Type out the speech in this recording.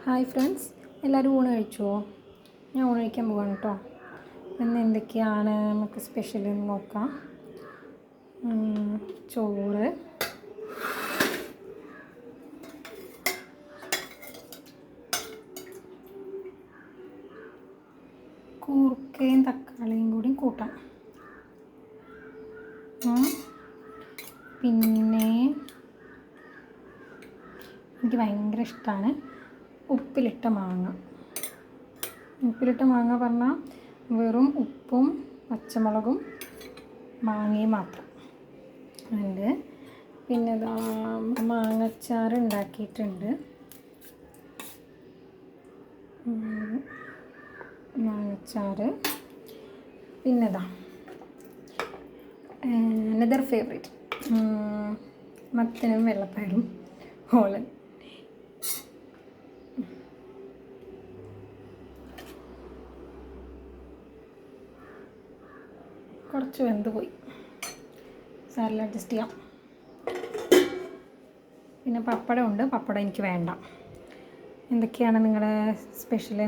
Hi friends, എല്ലാവരും ഊണ് കഴിച്ചുവോ? ഞാൻ ഊണ് കഴിക്കാൻ പോവാണ് കേട്ടോ. ഇന്ന് എന്തൊക്കെയാണ് നമുക്ക് സ്പെഷ്യൽ എന്ന് നോക്കാം. ചോറ്, കൂർക്കയും തക്കാളിയും കൂടി കൂട്ടാം. പിന്നെ എനിക്ക് ഭയങ്കര ഇഷ്ടമാണ് ഉപ്പിലിട്ട മാങ്ങ. ഉപ്പിലിട്ട മാങ്ങ പറഞ്ഞാൽ വെറും ഉപ്പും പച്ചമുളകും മാങ്ങയും മാത്രം ഉണ്ട്. പിന്നെ മാങ്ങച്ചാറ് ഉണ്ടാക്കിയിട്ടുണ്ട്. മാങ്ങച്ചാറ്. പിന്നെ അനദർ ഫേവറേറ്റ് മത്തനും വെള്ളപ്പയറും ഓളൻ. കുറച്ച് വെന്ത് പോയി, സാരിൽ അഡ്ജസ്റ്റ് ചെയ്യാം. പിന്നെ പപ്പടം ഉണ്ട്, പപ്പടം എനിക്ക് വേണ്ട. എന്തൊക്കെയാണ് നിങ്ങളുടെ സ്പെഷ്യൽ?